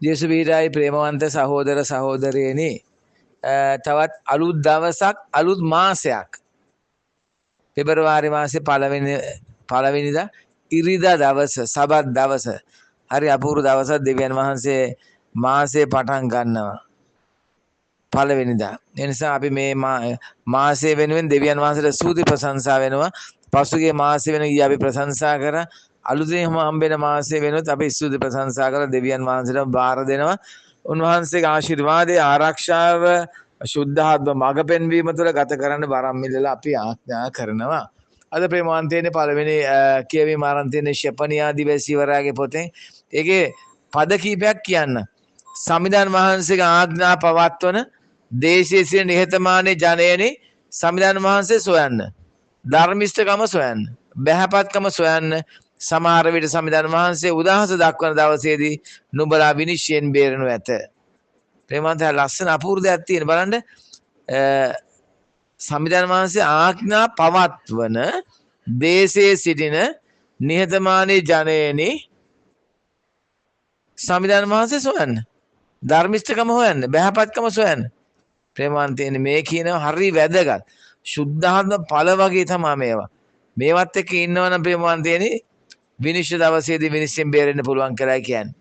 දේශපීඨයි ප්‍රේමවන්ත සහෝදර සහෝදරයනි තවත් අලුත් දවසක් අලුත් මාසයක් පෙබරවාරි මාසේ පළවෙනිදා ඉරිදා දවස සබත් දවස හරි අපූර්ව දවසක් දෙවියන් වහන්සේ මාසේ පටන් ගන්නවා පළවෙනිදා. ඒ නිසා අපි මේ මාසය වෙනුවෙන් දෙවියන් වහන්සේට ස්තුති ප්‍රශංසා වෙනවා. පසුගිය මාසෙ වෙන ඊ අපි ප්‍රශංසා කරා. අලුතෙන් හම්බෙන මාසෙ වෙනුත් අපි ස්තුති ප්‍රශංසා කරලා දෙවියන් වහන්සේට බාර දෙනවා. උන්වහන්සේගේ ආශිර්වාදයේ ආරක්ෂාව ශුද්ධාත්ම මඟ පෙන්වීම තුළ ගත කරන්න බරම් මිලලා අපි ආඥා කරනවා. අද ප්‍රේමවන්තයනේ පළවෙනි කියවීම ආරම්භ තියෙන ශෙපනියා දිවසිවරයාගේ පොතේ ඒකේ පද කීපයක් කියන්න. සමිඳාන වහන්සේගේ ආඥා පවත්වන දේශයේ සිට නිහතමානී ජනයනි සමිඳාන වහන්සේ සොයන්න. ධර්මිෂ්ඨකම සොයන්න. බහැපත්කම සොයන්න. සමහර විට සමිඳාන වහන්සේ උදාහස දක්වන දවසේදී නුඹලා විනිශ්චයෙන් බේරනු ඇත. ප්‍රේමවන්තයා ලස්සන අපූර්ව දෙයක් තියෙන බලන්න. සමිඳාන වහන්සේ ආඥා පවත්වන දේශයේ සිටින නිහතමානී ජනයනි සමිඳාන වහන්සේ සොයන්න. ධර්මිෂ්ඨකම හොයන්න. බහැපත්කම සොයන්න. ප්‍රේමවන්තයනි මේ කියනවා හරි වැදගත්. ශුද්ධාත්ම ඵල වගේ තමයි මේවා. මේවත් එක්ක ඉන්නවනම් ප්‍රේමවන්තයනි විනිශ්චය දවසේදී විනිශ්චයෙන් බේරෙන්න පුළුවන් කියලා කියන්නේ.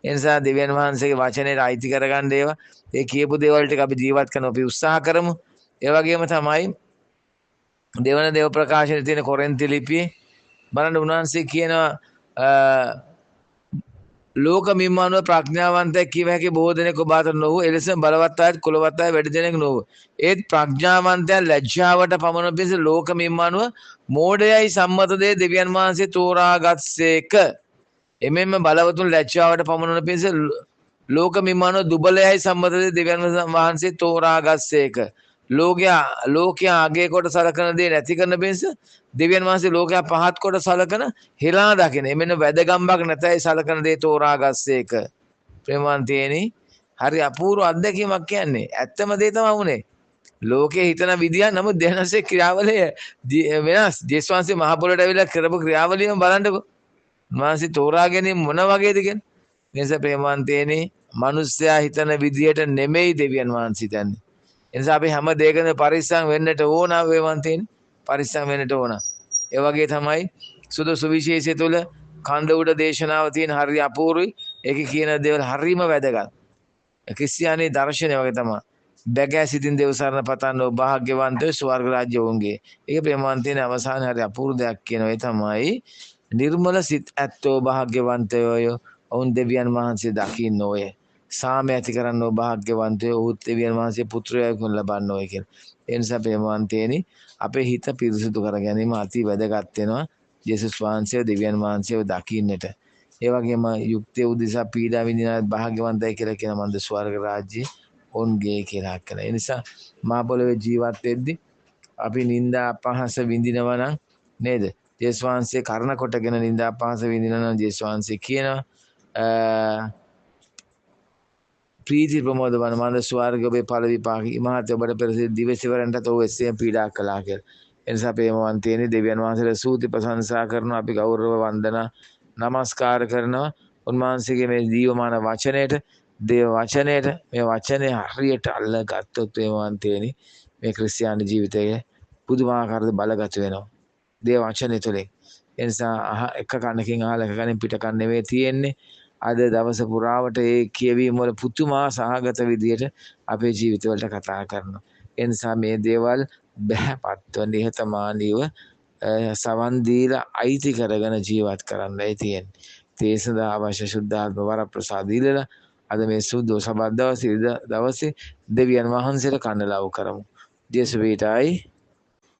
ඒ නිසා දෙවියන් වහන්සේගේ වචනේට අයිති කරගන්න ඒවා ඒ කියපු දේවල් ටික අපි ජීවත් කරන්න අපි උත්සාහ කරමු. ඒ වගේම තමයි දෙවන දේව ප්‍රකාශනයේ තියෙන කොරින්ති ලිපියේ බලන්න උන්වහන්සේ කියනවා ලෝක මිම්මානුව ප්‍රඥාවන්තයෙක් කිව හැකි බොහෝ දෙනෙක් ඔබ අතර නොවූ එලෙස බලවත් අයත් කුලවත් අය වැඩි දෙනෙක් නොවූ ඒත් ප්‍රඥාවන්තයන් ලැජ්ජාවට පමණ පිණිස ලෝක මිම්මානුව මෝඩයයි සම්මත දේ දෙවියන් වහන්සේ තෝරාගත්සේක එමෙන්ම බලවතුන් ලැජ්ජාවට පමණ පිණිස ලෝක මිම්මානුව දුබලයයි සම්මත දේ දෙවියන් වහන්සේ තෝරාගත්සේක ලෝකයා අගේ කොට සලකන දේ නැති කරන පිණිස දෙවියන් වහන්සේ ලෝකයා පහත් කොට සලකන හෙලා දකින එමෙන්න වැදගම්බක් නැතයි සලකන දේ තෝරාගස්සේක. ප්‍රේමවන්තයනි හරි අපූර්ව අත්දැකීමක් කියන්නේ. ඇත්තම දේ තමයි වුනේ. ලෝකේ හිතන විදිය නමුත් දෙවියන්සේ ක්‍රියාවලිය වෙනස්. ජේසුස් වහන්සේ මහ පොළොවට ඇවිල්ලා කරපු ක්‍රියාවලියම බලන්නකෝ. වහන්සේ තෝරා ගැනීම මොන වගේද කියන්නේ. නිසා ප්‍රේමවන්තයනි මිනිස්සයා හිතන විදියට නෙමෙයි දෙවියන් වහන්සේ හිතන්නේ. එනිසා අපි හැම දෙයකම පරිස්සම් වෙන්නට ඕන වේවන්තයනි. පරිස්සම් වෙන්නට ඕන. ඒ වගේ තමයි සුදු සුවිශේෂය තුළ කන්ද උඩ දේශනාව තියෙන හරි අපූර්වයි. ඒකේ කියන දේවල් හරිම වැදගත්. ක්‍රිස්තියානි දර්ශනය වගේ තමයි. බැගෑ සිතින් දෙව් සරණ පතන්නෝ භාග්‍යවන්තයෝ ස්වර්ග රාජ්‍ය වුන්ගේ. ඒක ප්‍රේමවන්තයනි අවසානයේ හරි අපූර්ව දෙයක් කියනවා. ඒ තමයි නිර්මල සිත් ඇත්තෝ භාග්‍යවන්තයෝ ඔවුන් දෙවියන් වහන්සේ දකින්නෝය. සාම ඇති කරන්නෝ භාග්‍යවන්තයෝ ඔවුන් දෙවියන් වහන්සේ පුත්‍රයෙකුන් ලබන්නෝය කියලා. ඒ නිසා ප්‍රේමවන්තයනි අපේ හිත පිරිසිදු කර ගැනීම අති වැදගත් වෙනවා. ජේසුස් වහන්සේව දෙවියන් වහන්සේව දකින්නට. ඒ වගේම යුක්තිය උදෙසා පීඩා විඳින භාග්‍යවන්තයි කියලා කියන මන්ද ස්වර්ග රාජ්‍යයේ ඔවුන්ගේ කියලා කරනවා. ඒ නිසා මහ පොළොවේ ජීවත් වෙද්දී අපි නිന്ദා අපහාස විඳිනවා නම් නේද? ජේසුස් වහන්සේ කර්ණ කොටගෙන නිന്ദා අපහාස විඳිනවා නම් ජේසුස් වහන්සේ කියනවා ප්‍රීති ප්‍රමෝද වන මන්ද ස්වර්ග ඔබේ ඵල විපාක ඉමහත් ඔබට පෙර දිවසිවරන්ටත් ඔව් එසේම පීඩා කළා කියලා. එනිසා ප්‍රේමවන්තයනි දෙවියන් වහන්සේට ස්තුති ප්‍රශංසා කරනවා. අපි ගෞරව වන්දනා නමස්කාර කරනවා. උන්වහන්සේගේ මේ ජීවමාන වචනයට දේව වචනයට මේ වචනේ හරියට අල්ලගත්තොත් ප්‍රේමවන්තයනි මේ ක්‍රිස්තියානි ජීවිතයේ පුදුමාකාර බලගත වෙනවා. දේව වචනේ තුලින්. එනිසා එක කනකින් අහලා එක කනින් පිට කන් නෙවෙයි තියෙන්නේ. අද දවස පුරාවට ඒ කියවීම වල පුතුමා සහගත විදියට අපේ ජීවිතවලට කතා කරනවා. ඒ නිසා මේ දේවල් බහැපත්ව නිහතමානීව සවන් දීලා අයිති කරගෙන ජීවත් කරන්නයි තියෙන්නේ. ඒ සඳහා අවශ්‍ය ශුද්ධාත්ම වරප්‍රසාද දීලා අද මේ සුදු සබත් දවසේ දෙවියන් වහන්සේට කන්න ලව් කරමු. දේශ වේටයි